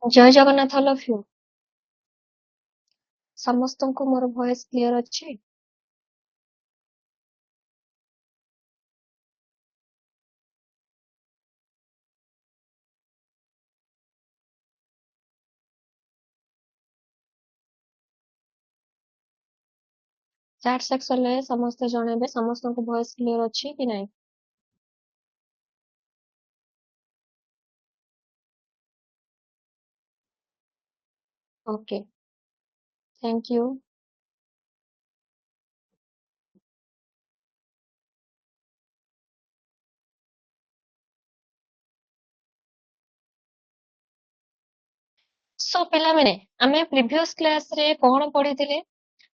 Jay Jagannath all of you। ସମସ୍ତଙ୍କୁ ମୋର voice clear ଅଛି? ଚାଟ୍ ସେକ୍ସନରେ ସମସ୍ତେ ଜଣେଇବେ ସମସ୍ତଙ୍କୁ ଭଏସ କ୍ଲିୟର ଅଛି କି ନାହିଁ। Okay, thank you. ସୋ ପିଲାମାନେ, ଆମେ ପ୍ରିଭିୟସ କ୍ଲାସରେ କଣ ପଢିଥିଲେ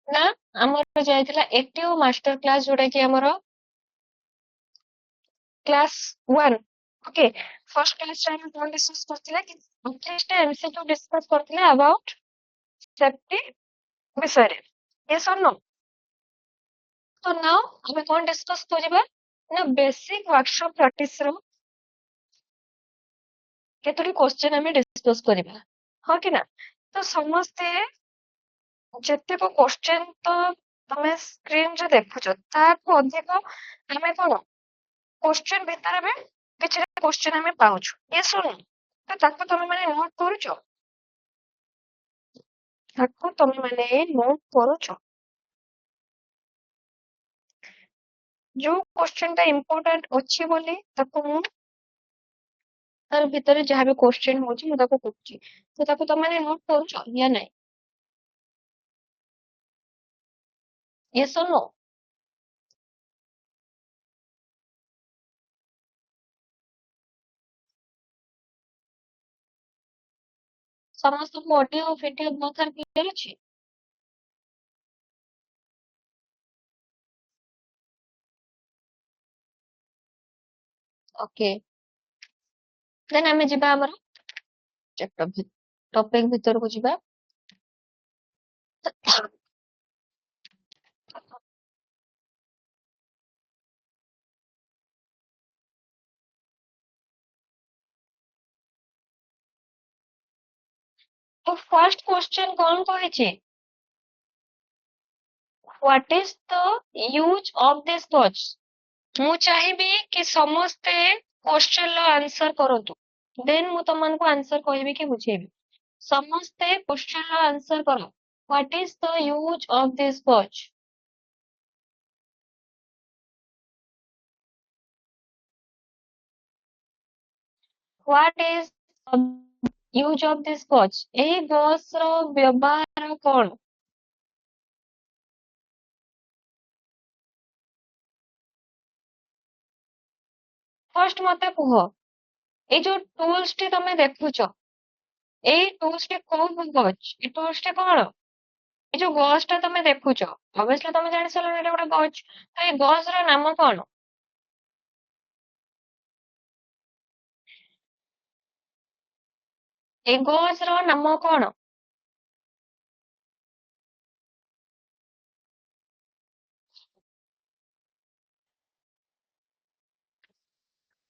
ନା ଆମର ଯାଇଥିଲା ଏଟିଓ ମାଷ୍ଟର କ୍ଲାସ, ଯୋଉଟା କି ଆମର କ୍ଲାସ 1। ଓକେ, ଫର୍ଷ୍ଟ କ୍ଲାସରେ ଆମେ କଣ ଡିସ୍କସ କରିଥିଲେ କି ଆଟଲିଷ୍ଟ ଏମସିକ୍ୟୁ ଡିସ୍କସ କରିଥିଲେ अबाउट ସେଫ୍ଟି ବିଷୟରେ। yes or no? ତ ନାଉ ଆମେ କଣ ଡିସ୍କସ କରିବା ନା ବେସିକ ୱାର୍କସପ ପ୍ରାକ୍ଟିସ ର କେତୋଟି କ୍ୱେଶ୍ଚନ ଆମେ ଡିସ୍କସ କରିବା, ହଁ କି ନା? ତ ସମସ୍ତେ ଯେତେକ କ୍ୱେଶ୍ଚନ ତ ତମେ ସ୍କ୍ରିନରେ ଦେଖୁଛ, ତାଠୁ ଅଧିକ ଆମେ କଣ କ୍ୱେଶ୍ଚନ ଭିତରେ ବି କିଛି କ୍ୱେଶ୍ଚନ ଆମେ ପାଉଛୁ, yes or no? ତ ତାକୁ ତମେ ମାନେ ନୋଟ କରୁଛ, ତାକୁ ତମେ ମାନେ ନୋଟ କରୁଛ। ଯୋଉ କ୍ୱେଶ୍ଚନ ଟା ଇମ୍ପୋର୍ଟାଣ୍ଟ ଅଛି ବୋଲି ତାକୁ ମୁଁ ତାର ଭିତରେ ଯାହା ବି କ୍ୱେଶ୍ଚନ ହଉଛି ମୁଁ ତାକୁ କହୁଛି, ତ ତାକୁ ତମେ ମାନେ ନୋଟ କରୁଛ या ନାହିଁ, yes or no? ସମସ୍ତଙ୍କୁ ଅଡିଓ ଭିଡିଓ ବୋଥର କ୍ଲିୟର ଅଛି? ଓକେ, ଦେନ୍ ଆମେ ଯିବା ଆମର ଟପିକ ଭିତରକୁ ଯିବା। तो फर्स्ट क्वेश्चन कौन कहिଛି, what is the use of this watch? ମୁଁ ଚାହିଁବି କି ସମସ୍ତେ क्वेश्चन ର आंसर କରନ୍ତୁ, ଦେନ୍ ମୁଁ ତମମାନଙ୍କୁ आंसर କହିବି କି ବୁଝେଇବି। ସମସ୍ତେ क्वेश्चन ର आंसर କର। What is the use of this watch? What is use of this watch? ଏହି वॉच ର ବ୍ୟବହାର କଣ? फर्स्ट मते कुह, এই जो टूल्स टी तमे देखुଛ, এই टूल्स टी कोन वॉच, এই टूल्स टी कौन? এই जो गॉस टा तमे देखुଛ, ऑब्वियसली तमे जानि सारलो एटा गोटे गॉच, तो এই गॉस ର नाम कौन? এই गॉस ର नाम कौन?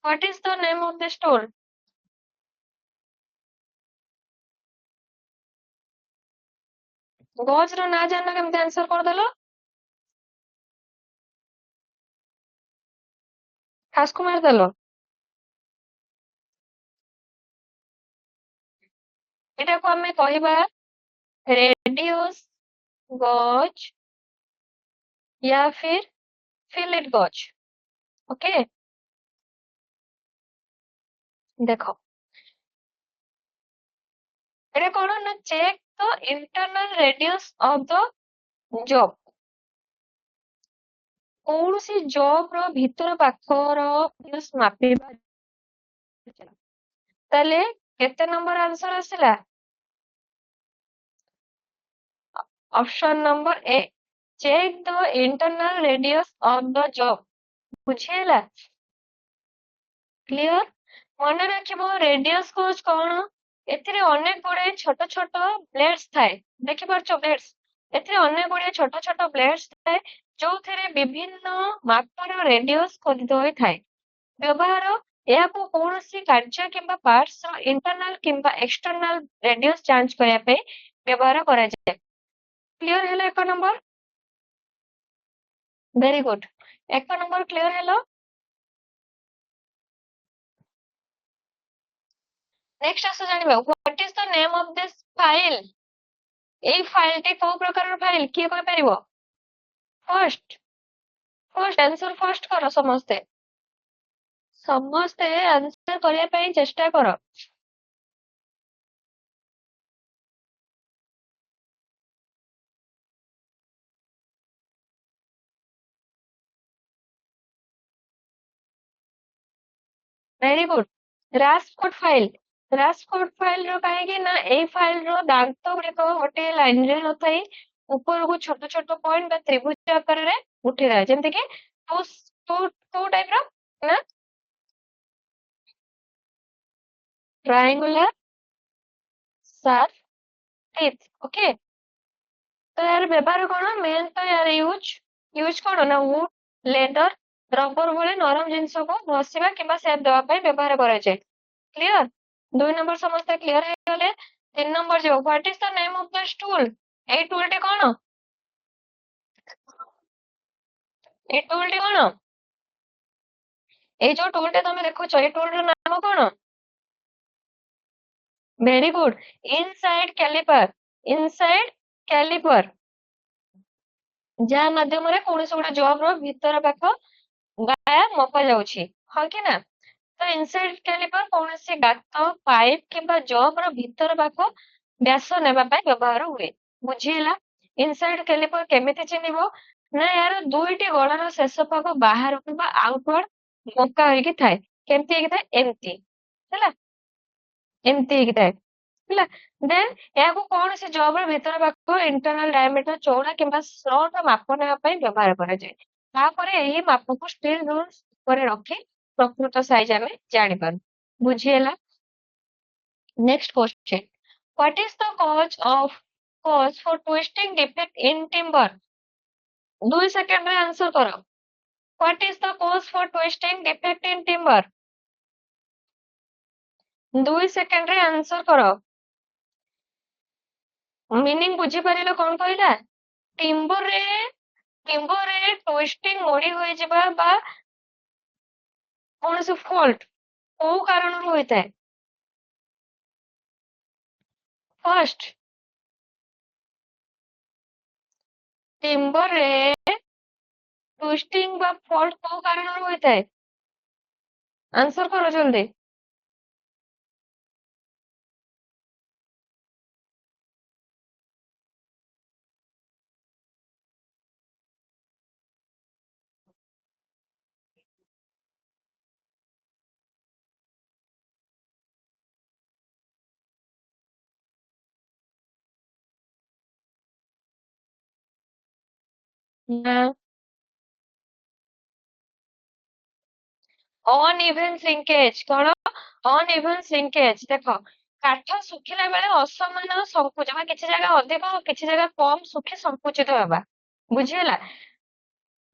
What is the name of this tool? Gauss ର ना जानना केमते आंसर कर देलो? खासको मार देलो। एटा को हमें कहिबा रेडियस गॉज या फिर फिलेट गॉज। ओके, देखो एटा कौन ना check the internal radius of the job. कौन सी जॉब रो भीतर पाखर रेडियस मापिबा, ताले केते नंबर आंसर आसिला? Option number A, check the internal radius of the job. बुझेला? क्लियर? मन रखिबो रेडियस कोज कौन, एथिरे अनेक गुड़े छोट छोट ब्लेड्स थाए, देखि पारछो ब्लेड्स, एथिरे अनेक गुड़े छोट छोट ब्लेड्स थाए जो थिरे विभिन्न मापर रेडियस खोदित होई थाए। व्यवहार ଏହାକୁ କୌଣସି କାର୍ଯ୍ୟ କିମ୍ବା ପାର୍ଟସ ର ଇଣ୍ଟରନାଲ କିମ୍ବା ଏକ୍ସଟର୍ନାଲ ରେଡିୟସ୍ ଯାଞ୍ଚ କରିବା ପାଇଁ ବ୍ୟବହାର କରାଯାଏ। କ୍ଲିୟର ହେଲା 1 number? Very good. 1 number clear ହେଲା। ନେକ୍ସଟ ଆସ ଜାଣିବା what is the name of this file? ଏଇ ଫାଇଲଟି କୋଉ ପ୍ରକାରର ଫାଇଲ କିଏ କହିପାରିବ? ଫାର୍ଷ୍ଟ ଆନ୍ସର ଫାର୍ଷ୍ଟ କର ସମସ୍ତେ ଆନ୍ସର କରିବା ପାଇଁ ଚେଷ୍ଟା କର। Very good. ରାସଫୋର୍ଡ ଫାଇଲ ର କାହିଁକି ନା ଏଇ ଫାଇଲ ର ଦାନ୍ତ ଗୁଡିକ ଗୋଟେ ଲାଇନରେ ନଥାଇ ଉପରକୁ ଛୋଟ ଛୋଟ ପଏଣ୍ଟ ବା ତ୍ରିଭୁଜ ଆକାରରେ ଉଠିଥାଏ, ଯେମିତି କି କୋଉ ଟାଇପ ର ନା ଟ୍ରାଇଙ୍ଗୁଲାର ସାର୍ପ ଟିଥ୍। ଓକେ, ତ ଏହାର ବ୍ୟବହାର କଣ? ମେନ୍ ତ ଏହାର ୟୁଜ କଣ ନା ଉଡ୍, ଲେଦର, ରବର ଭଳି ନରମ ଜିନିଷକୁ ଘଷିବା କିମ୍ବା ସେପ୍ ଦେବା ପାଇଁ ବ୍ୟବହାର କରାଯାଏ। କ୍ଲିୟର? 2 ନମ୍ବର ସମସ୍ତେ କ୍ଲିୟର ହେଇଗଲେ। 3 ନମ୍ବର ଯିବ what is the name of this tool? ଏଇ ଟୁଲଟି କଣ? ଏଇ ଟୁଲଟି କଣ? ଏଇ ଯୋଉ ଟୁଲଟି ତମେ ଦେଖୁଛ ଏଇ ଟୁଲର ନାମ କଣ? Very good. ଇନସାଇଡ କ୍ୟାଲିପର, ଯାହା ମାଧ୍ୟମରେ କୌଣସି ଗୋଟେ ଜବର ଭିତର ପାଖ ମପା ଯାଉଛି, ହଁ କି ନା? ତ ଇନସାଇଡ କ୍ୟାଲିପର କୌଣସି ଗାତ, ପାଇପ କିମ୍ବା ଜବର ଭିତର ପାଖ ବ୍ୟାସ ନେବା ପାଇଁ ବ୍ୟବହାର ହୁଏ। ବୁଝି ହେଲା? ଇନସାଇଡ କ୍ୟାଲିପର କେମିତି ଚିହ୍ନିବ ନା ଏହାର ଦୁଇଟି ଗଳାର ଶେଷ ଭାଗ ବାହାରକୁ ବା ଆଉଟୱାର୍ଡ ବଙ୍କା ହେଇକି ଥାଏ। କେମିତି ହେଇକି ଥାଏ? ଏମିତି ହେଲା, ଏମିତି ହେଇକି ଥାଏ ହେଲା। ଦେନ୍ ଏହାକୁ କୌଣସି ଜବର ଭିତର ପାଖ ଇଣ୍ଟରନାଲ ଡାୟାମିଟର ଚଉଡା କିମ୍ବା ସ୍ଲଟର ମାପ ନେବା ପାଇଁ ବ୍ୟବହାର କରାଯାଏ। ତାପରେ ଏହି ମାପକୁ ଷ୍ଟିଲ ରୁଲ ଉପରେ ରଖି ପ୍ରକୃତ ସାଇଜ ଆମେ ଜାଣିପାରୁ। ବୁଝି ହେଲା? Next question, what is the cause for twisting defect in timber? 2 ସେକେଣ୍ଡରେ ଆନ୍ସର କର। What is the cause for twisting defect in timber? 2 ସେକେଣ୍ଡରେ ଆନ୍ସର କର। ମିନିଂ ବୁଝିପାରିଲ କଣ କହିଲା? ଟିମ୍ବରରେ ଟ୍ୱିଷ୍ଟିଂ ମୋଡି ହୋଇଯିବା ବା କୌଣସି ଫଲ୍ଟ କୋଉ କାରଣରୁ ହୋଇଥାଏ? ଫାର୍ଷ୍ଟ, ଟିମ୍ବରରେ ଟ୍ୱିଷ୍ଟିଂ ବା ଫଲ୍ଟ କୋଉ କାରଣରୁ ହୋଇଥାଏ? ଆନ୍ସର କର ଜଲ୍ଦି। ନା, ଅନଇଭେନ୍ ଶ୍ରିଙ୍କେଜ। କଣ? ଅନଇଭେନ୍ ଶ୍ରିଙ୍କେଜ। ଦେଖ, କାଠ ଶୁଖିଲା ବେଳେ ଅସମାନ ସଂକୁଚ ବା କିଛି ଜାଗା ଅଧିକ କିଛି ଜାଗା କମ ଶୁଖି ସଂକୁଚିତ ହେବା। ବୁଝିହେଲା?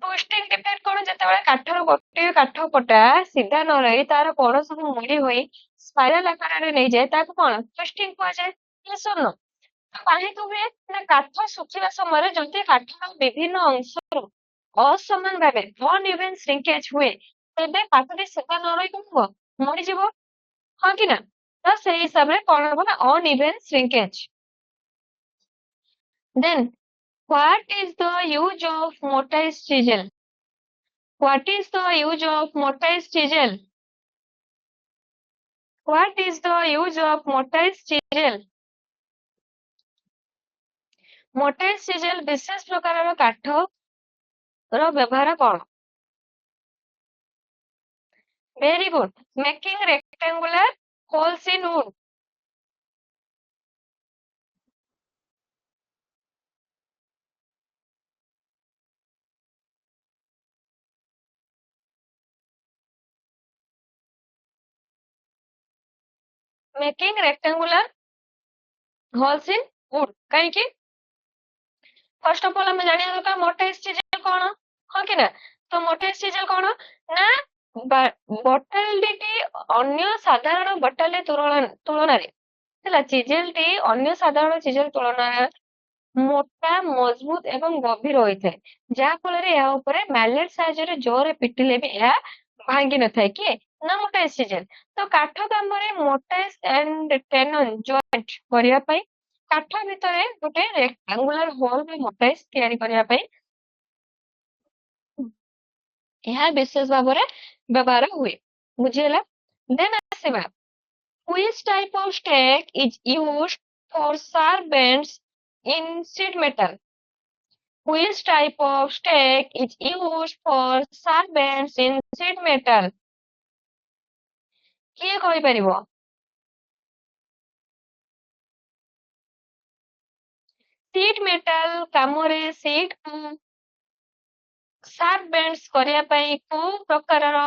ଟ୍ୱିଷ୍ଟିଂ ଡିଫେକ୍ଟ କଣ? ଯେତେବେଳେ କାଠର ଗୋଟିଏ କାଠ ପଟା ସିଧା ନ ରହି ତାର କଣ ସବୁ ମୋଡି ହୋଇ ସ୍ପାଇରାଲ ଆକାରରେ ନେଇଯାଏ, ତାକୁ କଣ ଟ୍ୱିଷ୍ଟିଂ କୁହାଯାଏ। ଶୁଣ, କାହିଁକି ହୁଏ ନା କାଠ ଶୁଖିବା ସମୟରେ ଯଦି କାଠର ବିଭିନ୍ନ ଅଂଶରୁ ଅସମାନ ଭାବେ ଅନଇଭେନ୍ ଶ୍ରିଙ୍କେଜ ହୁଏ, ତେବେ କାଠଟି ସିଧା ନ ରହି କଣ ହବ? ମୋଡିଯିବ, ହଁ କି ନା? ତ ସେଇ ହିସାବରେ କଣ ହବ ନା ଅନଇଭେନ୍ ଶ୍ରିଙ୍କେଜ। ଦେନ୍ what is the use of mortise chisel? What is the use of mortise chisel? What is the use of mortise chisel? mortise chisel ବିଶେଷ ପ୍ରକାରର କାଠର ବ୍ୟବହାର କଣ? Very good. Making rectangular holes in wood. Making rectangular holes in wood. କାହିଁକି? First of all ଆମେ ଜାଣିବା ଦରକାର mortise chisel କଣ, ହଁ କି ନା? ତ mortise chisel କଣ ନା ବଟାଲିଟି ଅନ୍ୟ ସାଧାରଣ ବଟାଲି ତୁଳନାରେ ହେଲା ଚିଜେଲଟି ଅନ୍ୟ ସାଧାରଣ ଚିଜେଲ ତୁଳନାରେ ମୋଟା ମଜବୁତ ଏବଂ ଗଭୀର ହୋଇଥାଏ ଯାହା ଫଳରେ ଏହା ଉପରେ ମ୍ୟାଲେଟ ସାହାଯ୍ୟରେ ଜୋରରେ ପିଟିଲେ ବି ଏହା ଭାଙ୍ଗି ନଥାଏ କିଏ ନା ମୋଟାଇଜ ଚିଜେଲ। ତ କାଠ କାମରେ ମୋଟାଇଜ ଆଣ୍ଡ ଟେନନ ଜଏଣ୍ଟ କରିବା ପାଇଁ କାଠ ଭିତରେ ଗୋଟେ ରେକ୍ଟାଙ୍ଗୁଲାର ହୋଲ ବା ମୋଟାଇଜ ତିଆରି କରିବା ପାଇଁ ଏହା ବିଶେଷ ଭାବରେ ବ୍ୟବହାର ହୁଏ ବୁଝିହେଲା। ଦେନ୍ ଆସିବା which type of stake is used for sharp bends in sheet metal? Which type of stake is used for sharp bends in sheet metal? କିଏ କହିପାରିବ? sheet metal କାମରେ sheet କୁ sharp bends କରିବା ପାଇଁ କୋଉ ପ୍ରକାରର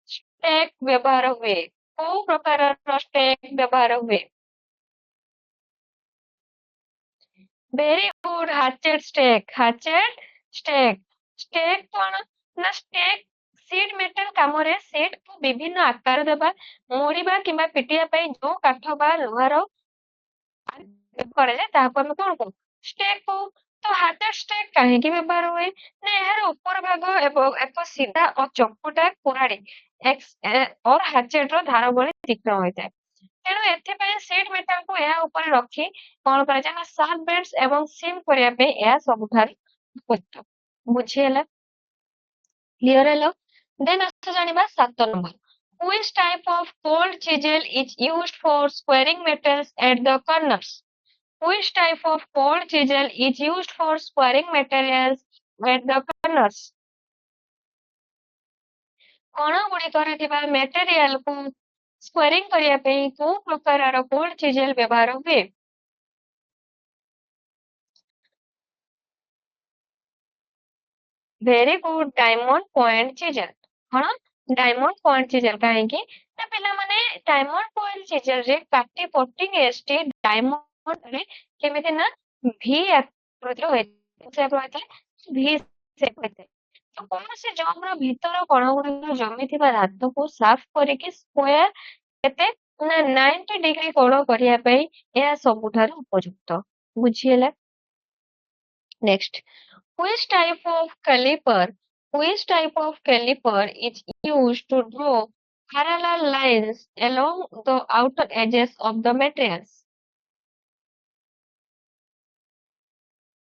stake ବ୍ୟବହାର ହୁଏ? କୋଉ ପ୍ରକାରର stake ବ୍ୟବହାର ହୁଏ? Very good, hatchet stake. Hatchet stake. Stake କଣ ନା stake sheet metal କାମରେ sheet କୁ ବିଭିନ୍ନ ଆକାର ଦେବା ମୋଡ଼ିବା କିମ୍ବା ପିଟିବା ପାଇଁ ଯୋଉ କାଠ ବା ଲୁହାର କରାଯାଏ ତାହାକୁ ଆମେ କଣ କହୁ stake କହୁ। ତ hatchet stake କାହିଁକି ବ୍ୟବହାର ହୁଏ ନା ଏହାର ଉପର ଭାଗ ଏବଂ ଏକ ସିଧା ଓ ଚକୁଟା କୁରାଢୀ or hatchet ର ଧାର ଭଳି ତୀକ୍ଷ୍ଣ ହୋଇଥାଏ। ତେଣୁ ଏଥିପାଇଁ sheet metal କୁ ଏହା ଉପରେ ରଖି କଣ କରାଯାଏ ନା sharp bends ଏବଂ seam କରିବା ପାଇଁ ଏହା ସବୁଠାରୁ ଉପଯୁକ୍ତ। ବୁଝିହେଲା କ୍ଲିୟର ହେଲା। ଦେନ୍ ଆସ ଜାଣିବା 7 number which type of cold chisel is used for squaring metals at the corners? Which type of cold chisel is used for squaring materials at the corners? କଣ ଗୁଡିକରେ ଥିବା ମେଟେରିଆଲକୁ ସ୍କ୍ୱାରିଂ କରିବା ପାଇଁ କୋଉ ପ୍ରକାରର କୋଲ୍ଡ ଚିଜେଲ ବ୍ୟବହାର ହୁଏ? Very good diamond point chisel. କଣ ଡାଇମଣ୍ଡ ପଏଣ୍ଟ ଚିଜେଲ କାହିଁକି ନା ପିଲାମାନେ ଡାଇମଣ୍ଡ ପଏଣ୍ଟ ଚିଜେଲରେ କାଟି ପଟିଂ ଏଜଟି ଡାଇମଣ୍ଡରେ କେମିତି ନା ଭି ଆକୃତିର ହୋଇଥାଏ ଭି ସେପ୍ ହୋଇଥାଏ। ତ କୌଣସି ଜବର ଭିତର କଣ ଗୁଡିକ ଜମିଥିବା ଧାତୁକୁ ସାଫ କରିକି ସ୍କୋୟାର କେତେ ନା 90 ଡିଗ୍ରୀ କୋଣ କରିବା ପାଇଁ ଏହା ସବୁଠାରୁ ଉପଯୁକ୍ତ ବୁଝିହେଲା। Next which type of caliper is used to draw parallel lines along the outer edges of the materials?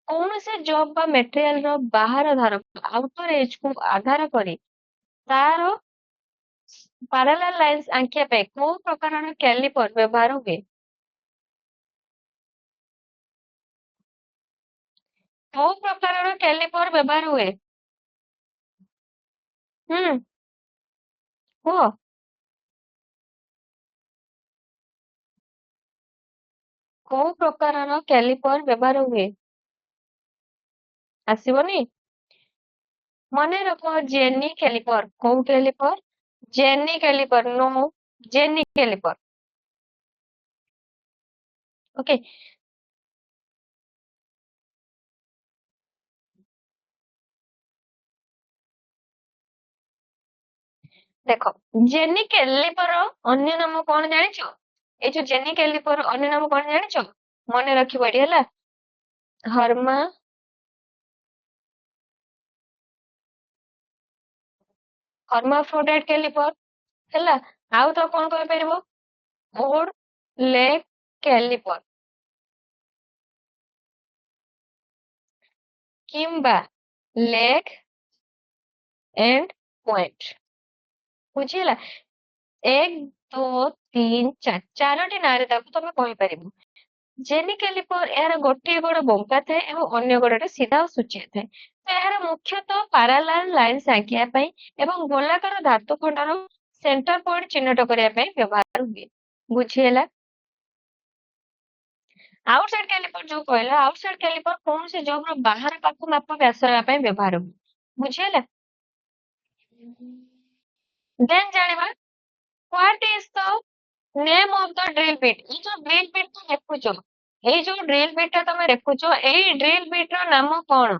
କୌଣସି ଜବ୍ ବା ମେଟେରିଆଲର ବାହାର ଧାରକୁ ଆଉଟର ଏଜକୁ ଆଧାର କରି ତାର parallel lines ଆଙ୍କିବା ପାଇଁ କୋଉ ପ୍ରକାରର କ୍ୟାଲିପର ବ୍ୟବହାର ହୁଏ? କୋଉ ପ୍ରକାରର କ୍ୟାଲିପର ବ୍ୟବହାର ହୁଏ? କୁହ। କୋଉ ପ୍ରକାରର କ୍ୟାଲିପର ବ୍ୟବହାର ହୁଏ? ଆସିବନି? ମନେ ରଖ ଜେନି କ୍ୟାଲିପର। କୋଉ କ୍ୟାଲିପର? ଜେନି କ୍ୟାଲିପର नो ଜେନି କ୍ୟାଲିପର। ଓକେ ଦେଖ ଜେନି କ୍ୟାଲିପର ଅନ୍ୟ ନାମ କଣ ଜାଣିଛ? ଏଇ ଯୋଉ ଜେନି କ୍ୟାଲିପର ଅନ୍ୟ ନାମ କଣ ଜାଣିଛ? ମନେ ରଖିବ ଏଠି ହେଲା ହର୍ମାଫ୍ରୋଡାଇଟ କ୍ୟାଲିପର ହେଲା। ଆଉ ତ କଣ କହିପାରିବ? ଓଡ ଲେଗ କ୍ୟାଲିପର କିମ୍ବା ଲେଗ ଏଣ୍ଡ ପଏଣ୍ଟ ବୁଝିହେଲା। 1 2 3 4 ଚାରୋଟି ନାଁରେ ତାକୁ ତମେ କହିପାରିବ। ଜେନି କ୍ୟାଲିପର ଏହାର ଗୋଟିଏ ଗୋଡ ବଙ୍କା ଥାଏ ଏବଂ ଅନ୍ୟ ଗୋଡରେ ସିଧା ଓ ସୂଚିଆ ଥାଏ। ତ ଏହାର ମୁଖ୍ୟତଃ ପାରାଲାଲ ଲାଇନ୍ସ ଆଙ୍କିବା ପାଇଁ ଏବଂ ଗୋଲାକାର ଧାତୁ ଖଣ୍ଡର ସେଣ୍ଟର ପଏଣ୍ଟ ଚିହ୍ନଟ କରିବା ପାଇଁ ବ୍ୟବହାର ହୁଏ ବୁଝିହେଲା। ଆଉଟସାଇଡ କ୍ୟାଲିପର ଯୋଉ କହିଲା ଆଉଟସାଇଡ କ୍ୟାଲିପର କୌଣସି ଜବର ବାହାର ପାଖ ମାପ ବ୍ୟାସ ନେବା ପାଇଁ ବ୍ୟବହାର ହୁଏ ବୁଝିହେଲା। ଦେନ୍ ଜାଣିବା what is the name of the drill bit? ଏଇ ଯୋଉ drill bit ଟା ଦେଖୁଛ ଏଇ ଯୋଉ drill bit ଟା ତମେ ଦେଖୁଛ ଏଇ drill bit ର ନାମ କଣ?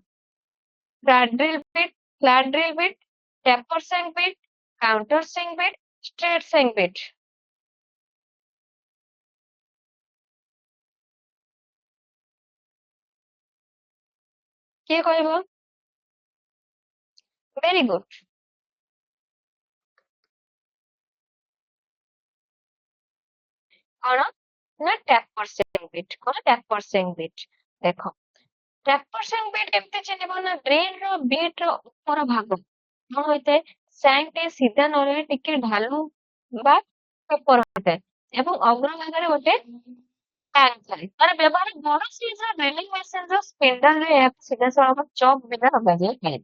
flat drill bit, taper shank bit, counter swing bit, straight swing bit. किए कहबो? Very good. कौन ना टैपर स्विंग बिट, कौन टैपर स्विंग बिट। देखो टैपर स्विंग बिट केमती चिन्हिब ना ड्रिल रो बीट रो ऊपर भाग कौन होइते सैंग टे सीधा न रहे टिके ढालू बा ऊपर होइते एवं अग्रभागरे गोटे टैंक ଥାଏ ତାର ବ୍ୟବହାର ବଡ ସାଇଜର ଡ୍ରିଲିଂ ମେସିନର ସ୍ପିଣ୍ଡଲରେ ଏହାକୁ ସିଧାସଳଖ ଚକ୍ ବିନା ଲଗାଯାଇଥାଏ।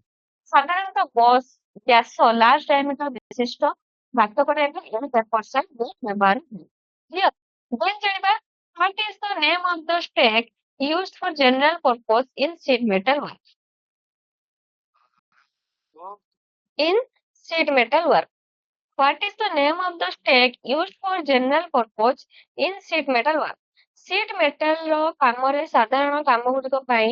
ସାଧାରଣତଃ ବସ୍ ବ୍ୟାସ ଲାର୍ଜ ଡାୟାମିଟର ବିଶିଷ୍ଟ ଗାତ କରିବାକୁ ଏହି ପେପର ସାଇଡ ବିଟ୍ ବ୍ୟବହାର ହୁଏ। କ୍ଲିୟର? ଦେନ୍ ଜାଣିବା what is the name of the stack used for general purpose in sheet metal work? In sheet metal work. What is the name of the stack used for general purpose in sheet metal work? sheet metal ର କାମରେ ସାଧାରଣ କାମ ଗୁଡ଼ିକ ପାଇଁ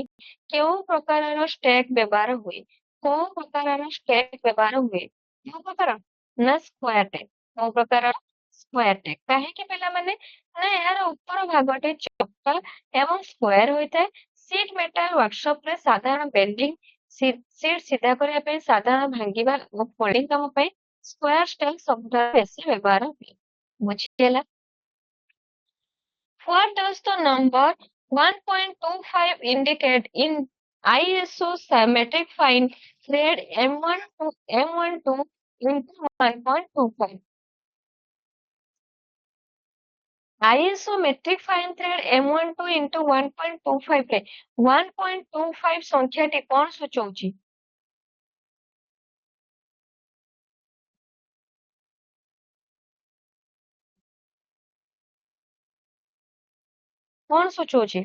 କେଉଁ ପ୍ରକାରର stake ବ୍ୟବହାର ହୁଏ? କୋଉ ପ୍ରକାରର ଷ୍ଟେକ୍ ବ୍ୟବହାର ହୁଏ? କେଉଁ ପ୍ରକାର? ନା ସ୍କୋୟାର ଟେକ୍। କୋଉ ପ୍ରକାରର? ସ୍କୋୟାର ଟେକ୍। କାହିଁକି ପିଲାମାନେ? ନା ଏହାର ଉପର ଭାଗଟି ଚକ୍ର ଏବଂ ସ୍କୋୟାର ହୋଇଥାଏ। sheet metal workshop ରେ ସାଧାରଣ ବେଣ୍ଡିଂ ସିଟ୍ ସିଧା କରିବା ପାଇଁ ସାଧାରଣ ଭାଙ୍ଗିବା ଓ ଫୋଲ୍ଡିଂ କାମ ପାଇଁ स्क्वायर स्टेक ସବୁଠାରୁ ବେଶୀ ବ୍ୟବହାର ହୁଏ। ବୁଝିହେଲା? What does the number 1.25 indicate in ISO metric fine thread M1 to M12 into 1.25? ISO metric fine thread M12 into 1.25 ରେ 1.25 ସଂଖ୍ୟାଟି କଣ ସୂଚଉଛି? କଣ ସୂଚଉଛି?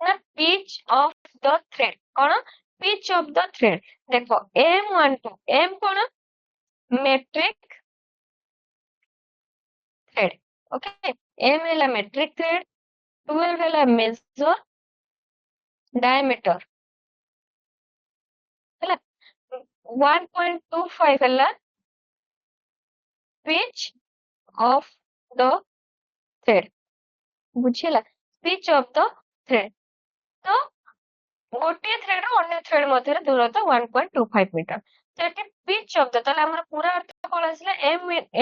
ନା pitch of the thread। କଣ? pitch of the thread। ଦେଖ M12 M କଣ? metric thread। ओके M ହେଲା metric thread, 12 ହେଲା measure diameter ହେଲା, 1.25 ହେଲା pitch of the thread। ବୁଝିଲା? pitch of the thread। ତ ଗୋଟିଏ thread ରୁ ଅନ୍ୟ thread ମଧ୍ୟରେ ଦୂରତା 1.25 ମିଟର। ତ ଏଠି pitch of the ତାହେଲେ ଆମର ପୁରା ଅର୍ଥ କଣ ଆସିଲା?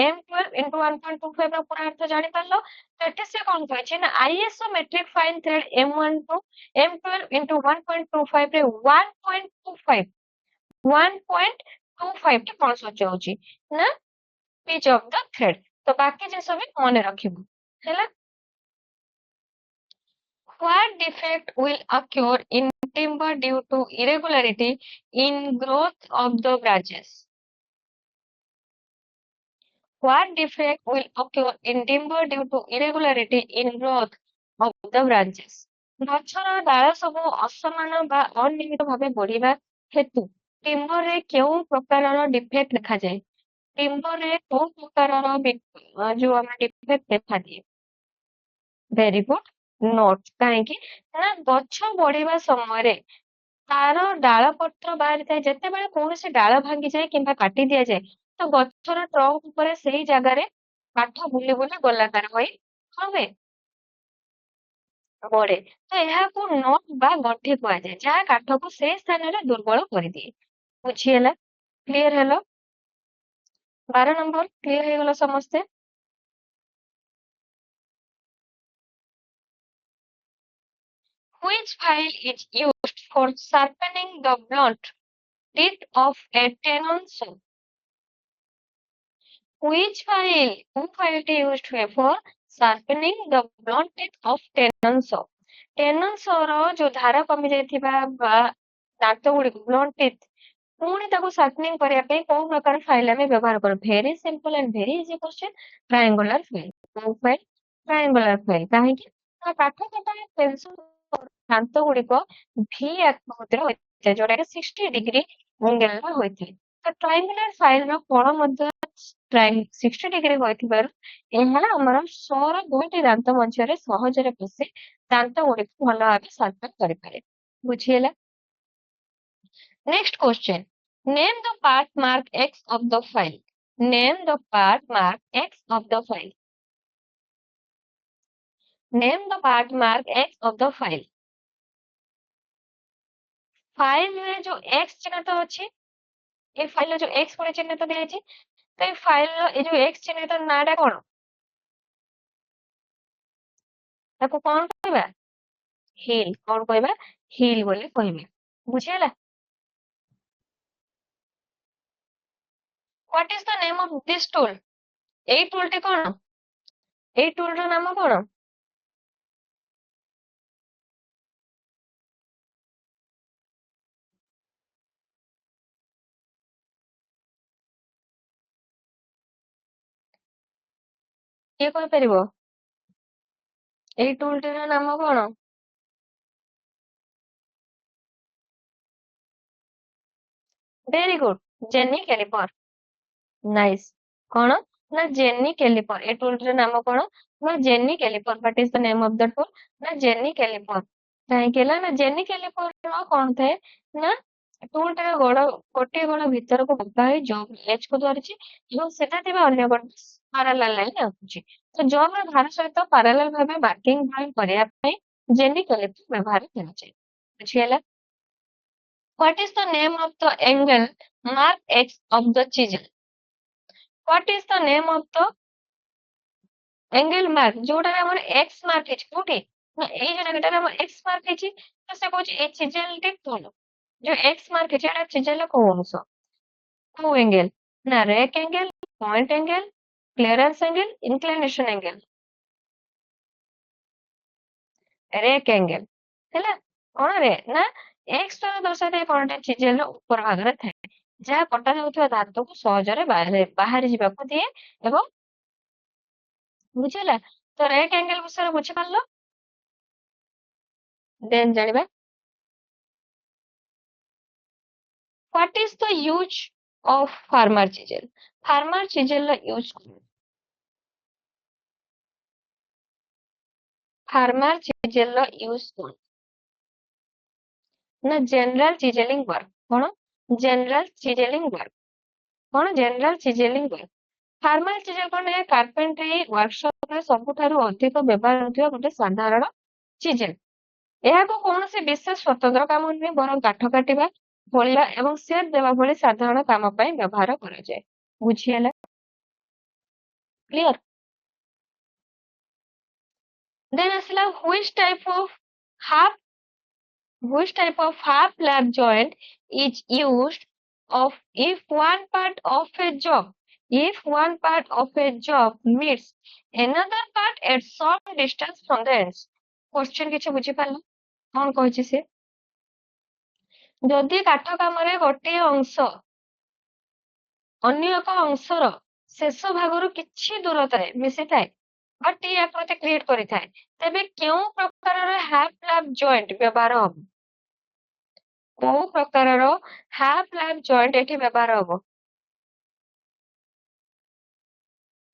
M12 into 1.25 ର ପୁରା ଅର୍ଥ ଜାଣିପାରିଲ? ତ ଏଠି ସେ କଣ କହିଛି ନା ISO metric fine thread M12 M12 into 1.25 ରେ 1.25 ଟି କଣ ସୂଚାଉଛି? ନା pitch of the thread। ତ ବାକି ଜିନିଷ ବି ମନେ ରଖିବୁ ହେଲା। What defect will occur in timber due to irregularity in growth of the branches? What defect will occur in timber due to irregularity in growth of the branches? ଗଛର ଡାଳ ସବୁ ଅସମାନ ବା ଅନିୟମିତ ଭାବେ ବଢିବା ହେତୁ ଟିମ୍ବରରେ କେଉଁ ପ୍ରକାରର ଡିଫେକ୍ଟ ଦେଖାଯାଏ? ଟିମ୍ବରରେ କୋଉ ପ୍ରକାରର ଯୋଉ ଆମର ଡିଫେକ୍ଟ ଦେଖାଦିଏ? Very good note. କାହିଁକି? ନା ଗଛ ବଢିବା ସମୟରେ ତାର ଡାଳ ପତ୍ର ବାହାରିଥାଏ। ଯେତେବେଳେ କୌଣସି ଡାଳ ଭାଙ୍ଗିଯାଏ କିମ୍ବା କାଟି ଦିଆଯାଏ ତ ଗଛର ଟ୍ରଙ୍କ ଉପରେ ସେଇ ଜାଗାରେ କାଠ ବୁଲି ବୁଲି ଗୋଲାକାର ହୋଇ କଣ ହୁଏ? ବଢେ। ତ ଏହାକୁ ନଟ୍ ବା ଗଣ୍ଠି କୁହାଯାଏ ଯାହା କାଠକୁ ସେଇ ସ୍ଥାନରେ ଦୁର୍ବଳ କରିଦିଏ। ବୁଝିହେଲା? କ୍ଲିୟର ହେଲା? 12 ନମ୍ବର କ୍ଲିୟର ହେଇଗଲା ସମସ୍ତେ? Which file is used for sharpening the blunt teeth of a tenon saw? Which file? କୋଉ ଫାଇଲଟି used ହୁଏ for sharpening the blunt teeth of tenon saw? tenon saw ର ଯୋଉ ଧାର କମି ଯାଇଥିବା ବା ଦାନ୍ତ ଗୁଡ଼ିକୁ blunt teeth ପୁଣି ତାକୁ sharpening କରିବା ପାଇଁ କୋଉ ପ୍ରକାର ଫାଇଲ ଆମେ ବ୍ୟବହାର କରୁ? Very simple and very easy question. Triangular file. କୋଉ ଫାଇଲ? Triangular file. କାହିଁକି? ନା କାଠ କଟା ପେନ୍ସିଲ ଦାନ୍ତ ଗୁଡ଼ିକ ଭି ଆକୃତିର ହୋଇଥାଏ ଯୋଉଟାକି 60 ଡିଗ୍ରୀ ଆଙ୍ଗେଲର ହୋଇଥାଏ। ତ ଟ୍ରାଇଆଙ୍ଗୁଲାର ଫାଇଲର କୋଣ ମଧ୍ୟ 60 ଡିଗ୍ରୀ ହୋଇଥିବାରୁ ଏହା ଆମର ସର ଦୁଇଟି ଦାନ୍ତ ମଧ୍ୟରେ ସହଜରେ ପଶି ଦାନ୍ତ ଗୁଡ଼ିକୁ ଭଲ ଭାବେ ସର୍ପେଟ କରିପାରେ। ବୁଝିହେଲା? Next question. Name the part mark X of the file। Name the part marked X of the file. Name the part marked X of the file. File रे जो X चिन्ह तो अछि ए फाइल रे जो X कोन चिन्ह तो दिया अछि तो ए फाइल रो ए जो X चिन्ह तो नाडा कोन ताको कोन कहबा हिल कोन कहबा हिल बोले कहबा बुझियला what is the name of this tool ए टूल टी कोन ए टूल रो नाम कोन के कहि परिबो ए टूल टी रो नाम कोन very good jenny caliper nice कोन ना जेनी कैलिपर ए टूल रो नाम कोन ना jenny caliper what is the name of the tool ना जेनी कैलिपर काहे केला ना जेनी कैलिपर रो कोन थाए ना टूल टा गोड़ गोटे गोड़ भीतर को बग्गा है जॉब एच को धरिछि जो सेटा थिबा अन्य गोड़ पैरेलल लाइन आउछि तो जॉब रे भार सहित पैरेलल भाबे मार्किंग ड्राइंग करिया पई जेनी कैलिपर व्यवहार करना चाहिए बुझियला what is the name of the angle mark X of the chisel what is the name of the angle mark जोटा हमर एक्स मार्क है कोठी ना ए जगह हमर एक्स मार्क है तो से कहै ए चिजेल टे कोन जो एक्स मार्क है एटा चिजेल को अंश को एंगल ना rake angle point angle clearance angle inclination angle rake angle हैला कोन रे ना एक्स तो दर्शाते कोनटे चिजेल ऊपर भाग रे थाए जहाँ कटा जाउथवा धातु को सहजरे बाहर जिबाको दिए एवं बुझिला तो रेक एंगल विषय बुझि पारलो देन जानिबा what is the use of firmer chisel ला यूज फार्मर चिजेल ला यूज ना जनरल चिजेलिंग वर्क कोन जनरल चिजेलिंग वर्क कोन general chiseling work firmer chisel कोन है कार्पेंट्री वर्कशॉप रे सबुठारु अधिक व्यवहार होथिबा गोटे साधारण चिजेल ଏହାକୁ କୌଣସି ବିଶେଷ ସ୍ୱତନ୍ତ୍ର କାମ ନୁହେଁ ବରଂ କାଠ କାଟିବା ଖୋଳିବା ଏବଂ ସେପ୍ ଦେବା ଭଳି ସାଧାରଣ କାମ ପାଇଁ ବ୍ୟବହାର କରାଯାଏ ବୁଝିହେଲା କ୍ଲିୟର ଦେନ୍ ଆସିଲା half which type of half lap joint is used of if one part of a job meets another part at some distance from the ends question କିଛି ବୁଝିପାରିଲ କଣ କହିଛି ସେ ଯଦି କାଠ କାମରେ ଗୋଟିଏ ଅଂଶ ଅନ୍ୟ ଏକ ଅଂଶର ଶେଷ ଭାଗରୁ କିଛି ଦୂରତାରେ ମିଶିଥାଏ ବା ଟି ଆକୃତି କ୍ରିଏଟ କରିଥାଏ ତେବେ କେଉଁ ପ୍ରକାରର ହାଫ୍ ଲ୍ୟାପ୍ ଜଏଣ୍ଟ ବ୍ୟବହାର ହବ କୋଉ ପ୍ରକାରର ହାଫ୍ ଲ୍ୟାପ୍ ଜଏଣ୍ଟ ଏଠି ବ୍ୟବହାର ହବ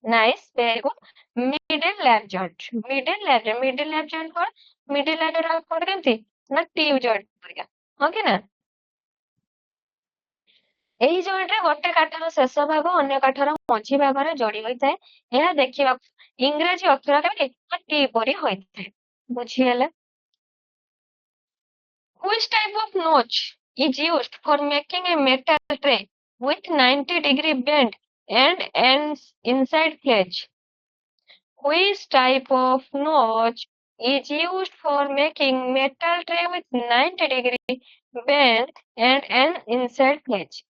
nice very good middle lap joint କଣ ମିଡିଲ ଲ୍ୟାପ୍ କଣ କେମିତି ନା ଟ୍ୟୁବ ଜଏଣ୍ଟ ପରିକା ହଁ କି ନା ଏହି ଜଏଣ୍ଟରେ ଗୋଟେ କାଠର ଶେଷ ଭାଗ ଅନ୍ୟ କାଠର ମଝି ଭାଗରେ ଯୋଡି ହୋଇଥାଏ ଏହା ଦେଖିବାକୁ ଇଂରାଜୀ ଅକ୍ଷର କେମିତି ଟି ପରି ହୋଇଥାଏ ବୁଝିହେଲା which type of notch is used for making a metal tray with 90-degree bend and ends inside fledge which type of notch is used for making metal tray with 90-degree bend and an inside fledge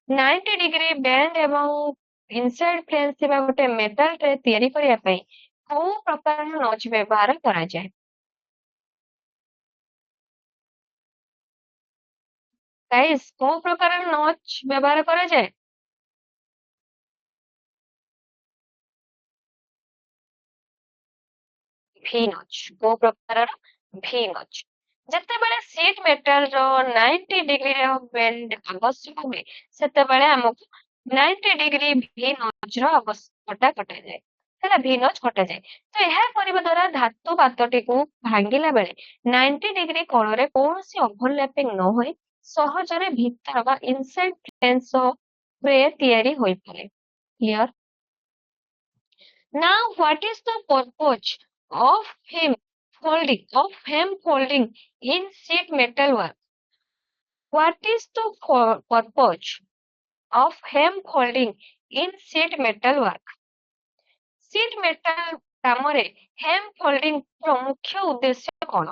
90-degree bend ଏବଂ inside flange ଥିବା ଗୋଟେ metal tray ତିଆରି କରିବା ପାଇଁ କୋଉ ପ୍ରକାରର notch ବ୍ୟବହାର କରାଯାଏ ଗାଇସ୍ କୋଉ ପ୍ରକାରର ନଚ୍ ବ୍ୟବହାର କରାଯାଏ ଭି ନଚ୍ କୋଉ ପ୍ରକାରର ଭି ନଚ୍ ଯେତେବେଳେ ସିଟ୍ ମେଟାଲର 90 ଡିଗ୍ରୀର ବେଣ୍ଡ ଆବଶ୍ୟକ ହୁଏ ସେତେବେଳେ ଆମକୁ 90 ଡିଗ୍ରୀ ଭି ନଚ୍ର ଆବଶ୍ୟକତା କଟାଯାଏ ହେଲା ଭି ନଚ୍ କଟାଯାଏ ତ ଏହା କରିବା ଦ୍ୱାରା ଧାତୁ ପାତଟିକୁ ଭାଙ୍ଗିଲା ବେଳେ 90 ଡିଗ୍ରୀ କୋଣରେ କୌଣସି ଓଭରଲ୍ୟାପିଂ ନ ହୋଇ ସହଜରେ ଭିତର ବା ଇନସାଇଡ ଫ୍ଲେନ୍ସ ସ୍ପ୍ରେ ତିଆରି ହୋଇପାରେ here. Now, what is the purpose of hem folding in sheet metal work? What is the purpose of hem folding in sheet metal work? sheet metal କାମରେ hem folding ର ମୁଖ୍ୟ ଉଦ୍ଦେଶ୍ୟ କଣ?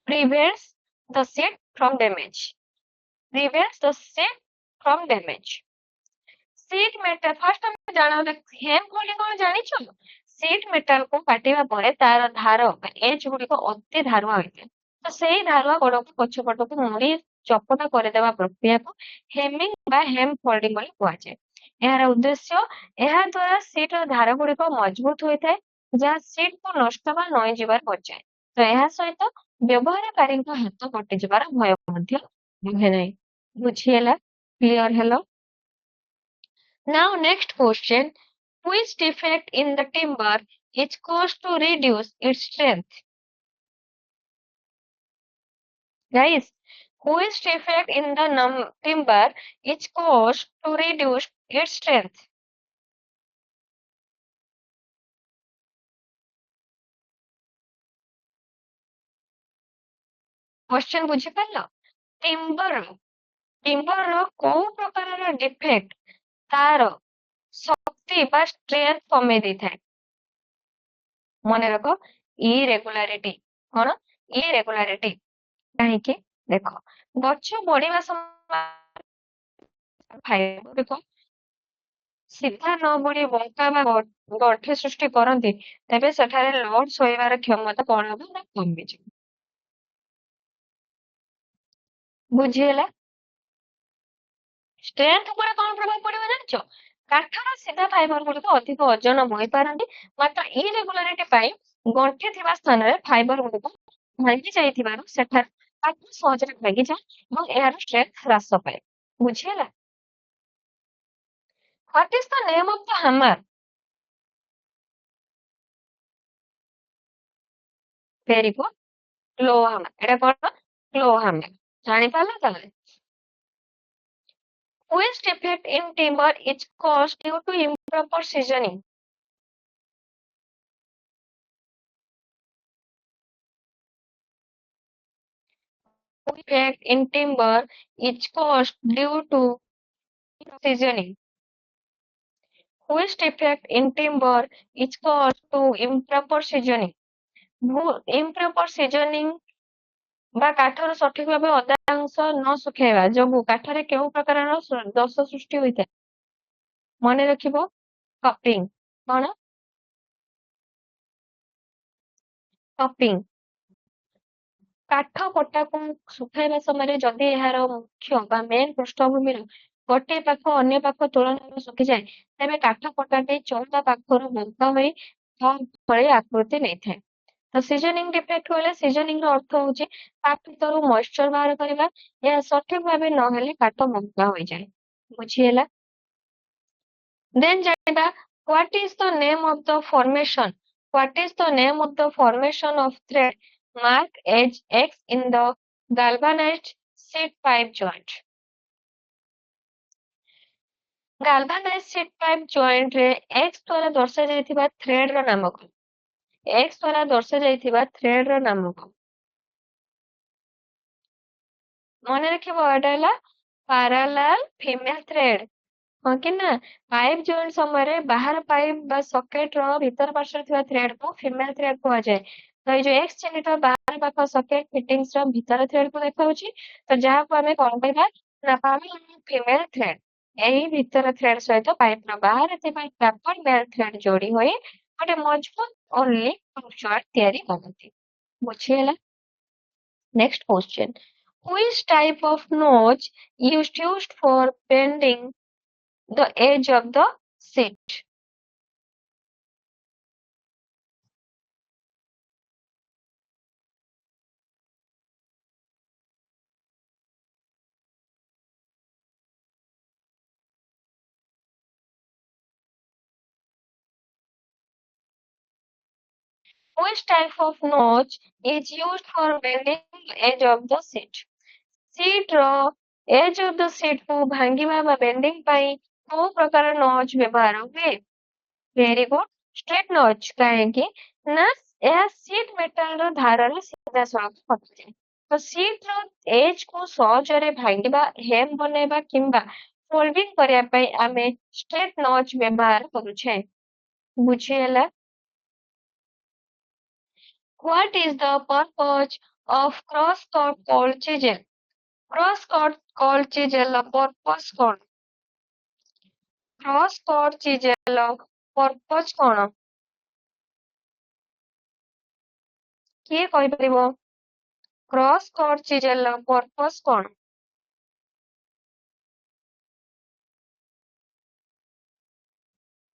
Prevents the sheet from damage. Prevents the sheet from damage. sheet metal first ଆମେ ଜାଣିବା hem folding କଣ ଜାଣିଛ? sheet metal କୁ କାଟିବା ପରେ ତାର ଧାର ଏଜ୍ ଗୁଡିକ ଅତି ଧାରୁଆ ହୋଇଥାଏ। ତ ସେଇ ଧାରୁଆ ଗୋଡକୁ ପଛପଟକୁ ମୋଡି ଚପଟା କରିଦେବା ପ୍ରକ୍ରିୟାକୁ ହେମିଂ ବା ହେମ୍ ଫୋଲ୍ଡିଂ ବୋଲି କୁହାଯାଏ। ଏହାର ଉଦ୍ଦେଶ୍ୟ ଏହା ଦ୍ୱାରା sheet ର ଧାର ଗୁଡିକ ମଜବୁତ ହୋଇଥାଏ ଯାହା sheet କୁ ନଷ୍ଟ ବା ନଇଁ ଯିବାର ବଚାଏ। ତ ଏହା ସହିତ ବ୍ୟବହାରକାରୀଙ୍କ ହାତ କଟିଯିବାର ଭୟ ମଧ୍ୟ ରୁହେ ନାହିଁ। ବୁଝିହେଲା? କ୍ଲିୟର ହେଲା? Now next question, which defect in the timber is caused to reduce its strength? Guys, which defect in the timber is caused to reduce its strength? Question ବୁଝିପାରିଲ? timber କୋଉ ପ୍ରକାରର defect ତାର ଶକ୍ତି ବା strength କମେଇ ଦେଇଥାଏ? ମନେ ରଖ irregularity କଣ? irregularity କାହିଁକି? ଦେଖ ଗଛ ବଢିବା ସମୟରେ ସିଧା ନ ବଢି ବଙ୍କା ବା ଗଣ୍ଠି ସୃଷ୍ଟି କରନ୍ତି ତେବେ ସେଠାରେ ଲୋଡ ସହିବାର କ୍ଷମତା କଣ ହବ ନା କମିଯିବ। ବୁଝିହେଲା? ଷ୍ଟ୍ରେନ୍ଥ ଉପରେ କଣ ପ୍ରଭାବ ପଡିବ ଜାଣିଛ? କାଠର ସିଧା ଫାଇବର ଗୁଡିକ ଅଧିକ ଓଜନ ବୋହି ପାରନ୍ତି ମାତ୍ର ଇରେଗୁଲାରିଟି ପାଇଁ ଗଣ୍ଠି ଥିବା ସ୍ଥାନରେ ଫାଇବର ଗୁଡିକ ଭାଙ୍ଗି ଯାଇଥିବାରୁ ସେଠାରେ କାଠ ସହଜରେ ଭାଙ୍ଗିଯାଏ ଏବଂ ଏହାର ଷ୍ଟ୍ରେନ୍ଥ ହ୍ରାସ ପାଏ। ବୁଝିହେଲା? What is the name of the hammer? Very good. Claw hammer. এটা কଣ? Claw hammer. ଜାଣିପାରିଲ ତାହେଲେ? Which defect in timber is caused due to improper seasoning? Which defect in timber is caused due to seasoning? Which defect in timber is caused to improper seasoning? improper seasoning ବା କାଠର ସଠିକ ଭାବେ ଅଦା ଅଂଶ ନ ଶୁଖାଇବା ଯୋଗୁଁ କାଠରେ କେଉଁ ପ୍ରକାରର ଦୋଷ ସୃଷ୍ଟି ହୋଇଥାଏ? ମନେ ରଖିବ କପିଂ। କଣ? କପିଂ। କାଠ ପଟାକୁ ଶୁଖାଇବା ସମୟରେ ଯଦି ଏହାର ମୁଖ୍ୟ ବା ମେନ୍ ପୃଷ୍ଠଭୂମିର ଗୋଟିଏ ପାଖ ଅନ୍ୟ ପାଖ ତୁଳନାରେ ଶୁଖିଯାଏ ତେବେ କାଠ ପଟାଟି ଚଉତା ପାଖରୁ ବଙ୍କା ହୋଇ ଭଳି ଆକୃତି ନେଇଥାଏ। ତ ସିଜନିଂ ଡିଫେକ୍ଟ ହେଲେ ସିଜନିଂ ର ଅର୍ଥ ହଉଛି କାଠ ଭିତରୁ ମଏଶ୍ଚର ବାହାର କରିବା। ଏହା ସଠିକ ଭାବେ ନହେଲେ କାଠ ବଙ୍କା ହୋଇଯାଏ। ବୁଝିହେଲା? ଦେନ୍ ଜାଣିବା what is the name of the formation? What is the name of the formation of thread mark as X in the galvanized sheet pipe joint? galvanized sheet pipe joint ରେ X ଦ୍ୱାରା ଦର୍ଶାଯାଇଥିବା thread ର ନାମ କଣ? X ଦ୍ୱାରା ଦର୍ଶାଯାଇଥିବା thread ର ନାମ କଣ? ମନେ ରଖିବ ଏଟା ହେଲା parallel female thread। ହଁ କି ନା? ପାଇପ୍ ଜଏଣ୍ଟ ସମୟରେ ବାହାର ପାଇପ୍ ବା ସକେଟ ର ଭିତର ପାର୍ଶ୍ୱରେ ଥିବା thread କୁ female thread କୁହାଯାଏ। ତ ଏଇ ଯୋଉ X ଚିହ୍ନିତ ବାହାର ପାଖ ସକେଟ ଫିଟିଂସ୍ ର ଭିତର thread କୁ ଦେଖାଉଛି। ତ ଯାହାକୁ ଆମେ କଣ କହିବା ନା parallel female thread। ଏହି ଭିତର thread ସହିତ ପାଇପ୍ ର ବାହାରେ ଥିବା tapered male thread ଯୋଡି ହୋଇ ଗୋଟେ ମଜବୁତ ଓ ଲିଙ୍କ୍ joint ତିଆରି କରନ୍ତି। ବୁଝିହେଲା? Next question. Which type of notch is used for bending the edge of the sheet? Which type of notch is used for bending the edge of the sheet? sheet ର as of the seat को भांगिबा बा bending पाई को प्रकार notch व्यवहार हुए। Very good. Straight notch काहेकि ना यह सीट मेटल रो धारर सीधा सड़क कटाए। तो सीट रो एज को सहजरे भांगिबा हेम बनेबा किंबा फोल्डिंग करिया पई आमे स्ट्रेट नॉच व्यवहार करूछे। बुझिएला। What is the purpose of cross-cut called chisel? Cross-cut called chisel purpose कौन? Cross-cut chisel purpose कौन? କିଏ କହିପାରିବ? Cross-cut chisel purpose କଣ?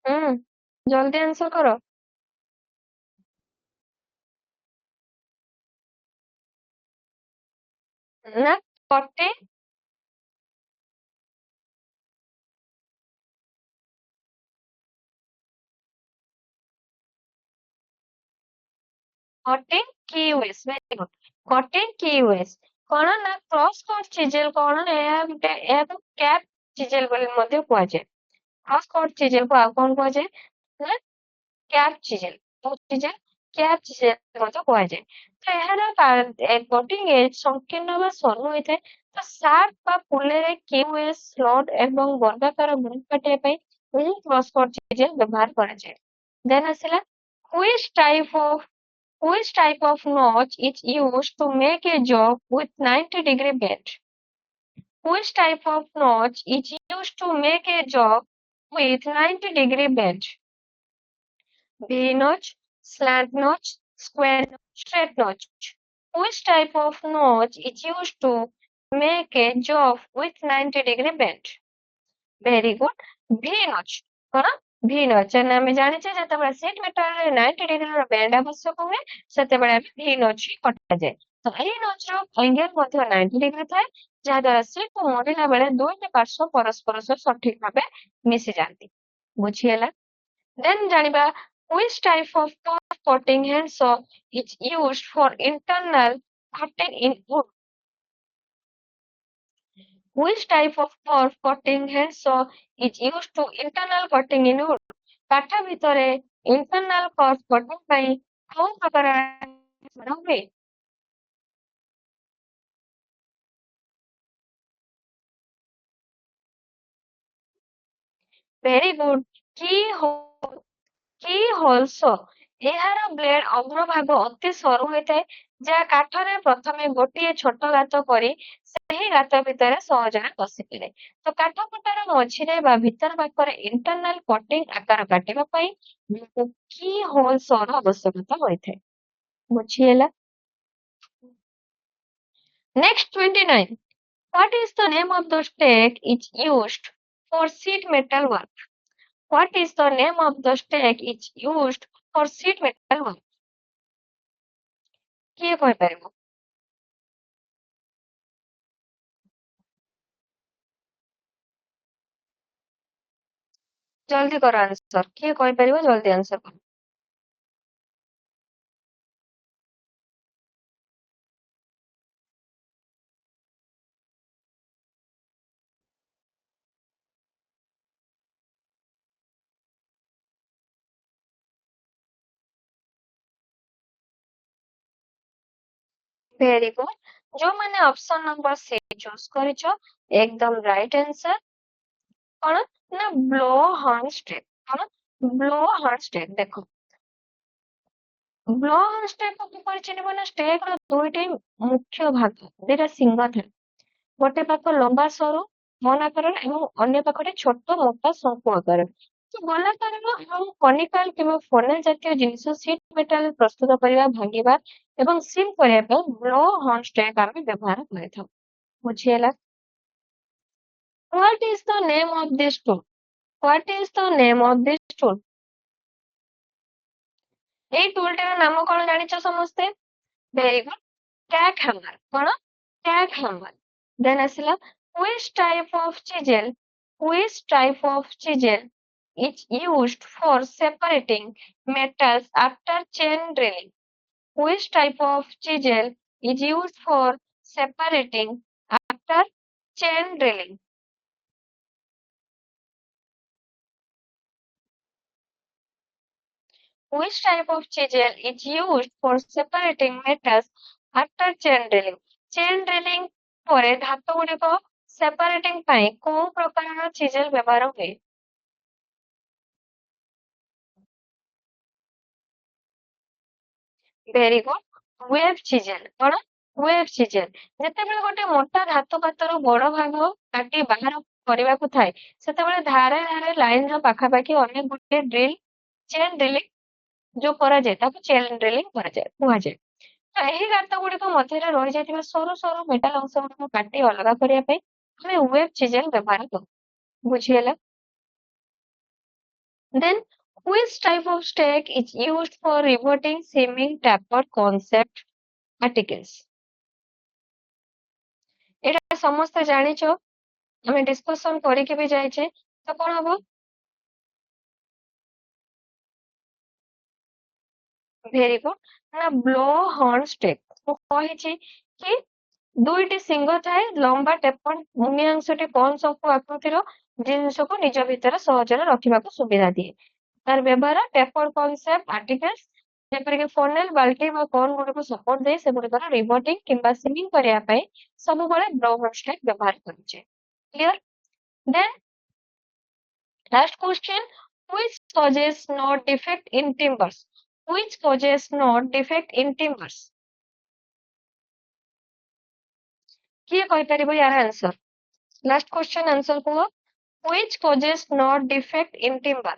ହୁଁ, ଜଲ୍ଦି ଆନ୍ସର କର। ନା cutting cutting keys very good। cutting keys କଣ ନା cross-cut chisel କଣ ଏହା ଗୋଟେ ଏହାକୁ cap chisel ବୋଲି ମଧ୍ୟ କୁହାଯାଏ। cross-cut chisel କୁ ଆଉ କଣ କୁହାଯାଏ? ନା କ୍ୟାପ୍ ଚିଜେଲ ଚିଜେଲ କ୍ୟାପ୍ ଚିଜେଲ ମଧ୍ୟ କୁହାଯାଏ। ତ ଏହାର କଟିଂ ଏଜ ସଂକୀର୍ଣ୍ଣ ବା ସରୁ ହୋଇଥାଏ। ତ ସାର୍ପ ବା ପୁଲେରେ କ୍ୟୁଏସ୍ ସ୍ଲଟ୍ ଏବଂ ବର୍ଗାକାର ଗ୍ରୁପ କାଟିବା ପାଇଁ ଏହି କ୍ରସ୍ କଟ୍ ଚିଜେଲ ବ୍ୟବହାର କରାଯାଏ। ଦେନ୍ ଆସିଲା which type of which type of notch is used to make a job with 90-degree bend? Which type of notch is used to make a job with 90-degree bend? V notch, slant notch, square notch, straight notch. Which type of notch is used to make a job with 90-degree bend? Very good. V notch. कौन V notch ଆମେ ଜାଣିଛେ ଯେତେବେଳେ sheet metal ରେ 90 degree ର bend ଆବଶ୍ୟକ ହୁଏ ସେତେବେଳେ ଆମେ V notch ହିଁ କଟାଯାଏ। ତ ଏହି notch ର angle ମଧ୍ୟ 90 degree ଥାଏ ଯାହା ଦ୍ୱାରା sheet କୁ ମୋଡ଼ିଲା ବେଳେ ଦୁଇଟି ପାର୍ଶ୍ୱ ପରସ୍ପର ସହ ସଠିକ ଭାବେ ମିଶି ଯାଆନ୍ତି। ବୁଝିହେଲା? Then ଜାଣିବା which type of turf coating handsaw is used for internal cutting in wood? Which type of turf coating handsaw is used to internal cutting in wood? କାଠ ଭିତରେ internal turf coating ପାଇଁ କୋଉ ପ୍ରକାର ହୁଏ? Very good. କି holes ଏହାର blade ଅଗ୍ରଭାଗ ଅତି ସରୁ ହୋଇଥାଏ ଯାହା କାଠରେ ପ୍ରଥମେ ଗୋଟିଏ ଛୋଟ ଗାତ କରି ସେହି ଗାତ ଭିତରେ ସହଜରେ ପଶିପାରେ। ତ କାଠ କୁଟାର ମଝିରେ ବା ଭିତର ପାଖରେ ଇଣ୍ଟରନାଲ କଟିଂ ଆକାର କାଟିବା ପାଇଁ ଆମକୁ କି ହୋଲ୍ସର ଆବଶ୍ୟକତା ହୋଇଥାଏ। ବୁଝିହେଲା? Next 29. What is the name of the stake is used for sheet metal work? What is the name of the stake is used for sheet metal work? କିଏ କହିପାରିବ? ଜଲ୍ଦି କର ଆନ୍ସର। କିଏ କହିପାରିବ ଜଲ୍ଦି ଆନ୍ସର କର। Very good. ଯୋଉମାନେ option number C choose କରିଛ ଏକଦମ ରାଇଟ ଆନ୍ସର। କଣ ନା ବ୍ଲୋ ହର୍ନ ଷ୍ଟେକ୍। କଣ ବ୍ଲୋ ହର୍ନ ଷ୍ଟେକ୍। ଦେଖ ବ୍ଲୋ ହର୍ନ ଷ୍ଟେକ୍ କିପରି ଚିହ୍ନିବ ନା ଷ୍ଟେକ୍ ର ଦୁଇଟି ମୁଖ୍ୟ ଭାଗ ଦିଟା ଶିଙ୍ଗ ଥାଏ। ଗୋଟେ ପାଖ ଲମ୍ବା ସରୁ ମନ ଆକାରର ଏବଂ ଅନ୍ୟ ପାଖରେ ଛୋଟ ମୋଟା ଶଙ୍କୁ ଆକାର। ତ ଗୋଲାକାରର ଏବଂ କନିକାଲ କିମ୍ବା ଫନେଲ ଜାତୀୟ ଜିନିଷ ସିଟ୍ ମେଟାଲ ପ୍ରସ୍ତୁତ କରିବା ଭାଙ୍ଗିବା ଏବଂ ସିଲ୍ କରିବା ପାଇଁ ବ୍ଲୋ ହର୍ନ ଷ୍ଟେକ୍ ଆମେ ବ୍ୟବହାର କରିଥାଉ। ବୁଝିହେଲା? What is the name of this tool? What is the name of this tool? ଏଇ ଟୁଲଟିର ନାମ କଣ ଜାଣିଛ ସମସ୍ତେ? Very good. Tack hammer. କଣ? ଟ୍ୟାକ୍ ହ୍ୟାମର। ଦେନ୍ ଆସିଲା which type of chisel? Which type of chisel is used for separating metals after chain drilling? Which type of chisel is used for separating after chain drilling. Which type of chisel is used for separating metals after chain drilling? Chain drilling ପରେ ଧାତୁ ଗୁଡ଼ିକ separating ପାଇଁ କୋଉ ପ୍ରକାରର chisel ବ୍ୟବହାର ହୁଏ? Very good. Wave chisel କଣ? Wave chisel ଯେତେବେଳେ ଗୋଟେ ମୋଟା ଧାତୁ ପାତରୁ ବଡ଼ ଭାଗ କାଟି ବାହାର କରିବାକୁ ଥାଏ ସେତେବେଳେ ଧାରେ ଧାରେ ଲାଇନର ପାଖାପାଖି ଅନେକ ଗୋଟିଏ ଡ୍ରିଲ୍ ଚେନ୍ ଡ୍ରିଲିଂ ଯୋଉ କରାଯାଏ ତାକୁ ଚେନ୍ ଡ୍ରିଲିଂ କୁହାଯାଏ। ତ ଏହି ଗାତ ଗୁଡ଼ିକ ମଧ୍ୟରେ ରହିଯାଇଥିବା ସରୁ ସରୁ ମେଟାଲ ଅଂଶ ଗୁଡ଼ିକୁ କାଟି ଅଲଗା କରିବା ପାଇଁ ଆମେ ୱେବ୍ ଚିଜେଲ ବ୍ୟବହାର କରୁ। ବୁଝିହେଲା? Then which type of stake is used for riveting seaming tapered concept articles? ଏଇଟା ସମସ୍ତେ ଜାଣିଛ, ଆମେ ଡିସ୍କସନ କରିକି ବି ଯାଇଛେ। ତ କଣ ହବ? ଭେରି ଗୁଡ୍ ନା ବ୍ଲୋ ହର୍ନ ଷ୍ଟେକ୍। ମୁଁ କହିଛି କି ଦୁଇଟି ଶିଙ୍ଗ ଥାଏ, ଲମ୍ବା ଟେପର ଭୂମି ଅଂଶଟି କଣ ସବୁ ଆକୃତିର ଜିନିଷକୁ ନିଜ ଭିତରେ ସହଜରେ ରଖିବାକୁ ସୁବିଧା ଦିଏ। ତାର ବ୍ୟବହାର ଟେପର କନସେପ୍ଟ ଆର୍ଟିକଲ୍ସ ଯେପରିକି ଫନେଲ ବାଲ୍ଟି ବା କନ୍ ଗୁଡ଼ିକୁ ସପୋର୍ଟ ଦେଇ ସେଗୁଡ଼ିକର ରିଭର୍ଟିଂ କିମ୍ବା ସିମିଂ କରିବା ପାଇଁ ସବୁବେଳେ ବ୍ଲୋ ହର୍ନ ଷ୍ଟେକ୍ ବ୍ୟବହାର କରୁଛେ। Clear? Then last question, which causes not defect in timbers? Which causes not defect in timbers? किए କହିପାରିବ यार answer? Last question answer Kuh. Which causes not defect in timber?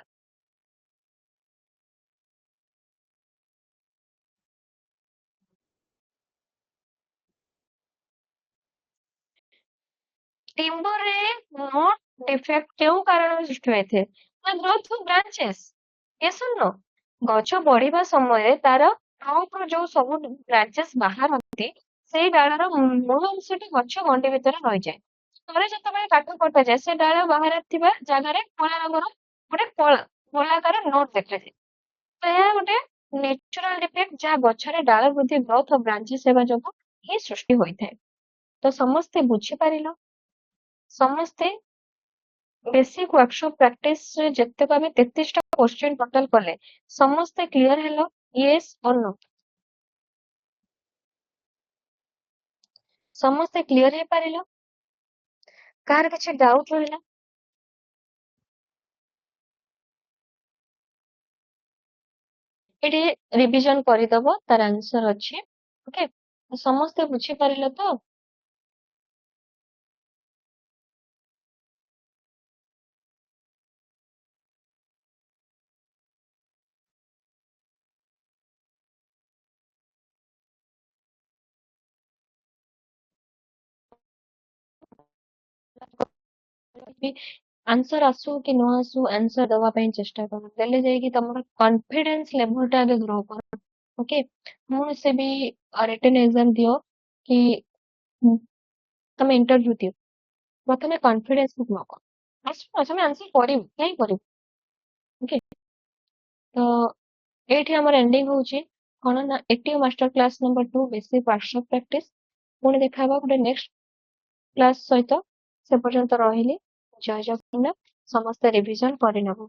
Timber रे not defect क्यों कारण सृष्टि हुए थे? ना growth of branches. Yes or no? ଗଛ ବଢିବା ସମୟରେ ତାର ଟପରୁ ଯୋଉ ସବୁ ବ୍ରାଞ୍ଚେସ୍ ବାହାରନ୍ତି ସେଇ ଡାଳର ମୂଳ ଅଂଶଟି ଗଛ ଗଣ୍ଡି ଭିତରେ ରହିଯାଏ। ଥରେ ଯେତେବେଳେ କାଠ କଟାଯାଏ ସେ ଡାଳ ବାହାରେ ଥିବା ଜାଗାରେ କଳା ରଙ୍ଗର ଗୋଟେ ଗୋଲାକାର ନୋଟ ଦେଖାଯାଏ। ତ ଏହା ଗୋଟେ ନ୍ୟାଚୁରାଲ ଡିଫେକ୍ଟ ଯାହା ଗଛରେ ଡାଳ ବୃଦ୍ଧି ଗ୍ରୋଥ ଅଫ ବ୍ରାଞ୍ଚେସ୍ ହେବା ଯୋଗୁଁ ହିଁ ସୃଷ୍ଟି ହୋଇଥାଏ। ତ ସମସ୍ତେ ବୁଝିପାରିଲ? ସମସ୍ତେ ବେସିକ ୱାର୍କସପ୍ ପ୍ରାକ୍ଟିସରେ ଯେତେକ ଆମେ 33ଟା କ୍ୱେଶ୍ଚିନ୍ ଟୋଟାଲ କଲେ ସମସ୍ତେ କ୍ଲିୟର ହେଲ? ୟେସ୍ ଅର୍ नो? ସମସ୍ତେ କ୍ଲିୟର ହେଇପାରିଲ? କାହାର କିଛି ଡାଉଟ ରହିଲା? ଏଠି ରିଭିଜନ କରିଦବ, ତାର ଆନ୍ସର ଅଛି। ଓକେ, ସମସ୍ତେ ବୁଝିପାରିଲ ତ? आंसर आसू कि न आसू आंसर दवा ପାଇଁ ଚେଷ୍ଟା କର, ଦେଲେ ଯାଇକି ତମର କନଫିଡେନ୍ସ ଲେଭେଲଟା ଆଗେ ଗ୍ରୋ କର। ଓକେ, ମୁଁ ସେ ବି ରିଟନ୍ ଏକ୍ସାମ ଦିଅ କି ତମେ ଇଣ୍ଟରଭ୍ୟୁ ଦିଅ, ପ୍ରଥମେ କନଫିଡେନ୍ସ ଗ୍ରୋ କର। ଆସୁ ଆମେ ଆନ୍ସର କରିବୁ, କାହିଁ କରିବୁ? ଓକେ, ତ ଏଇଠି ଆମର ଏଣ୍ଡିଂ ହଉଛି କଣ ନା ATO master class number 2 basic workshop practice. ପୁଣି ଦେଖା ହବା ଗୋଟେ ନେକ୍ସଟ କ୍ଲାସ ସହିତ। ସେ ପର୍ଯ୍ୟନ୍ତ ରହିଲି। ଜୟ ଜଗନ୍ନାଥ। ସମସ୍ତେ ରିଭିଜନ କରିନେବ।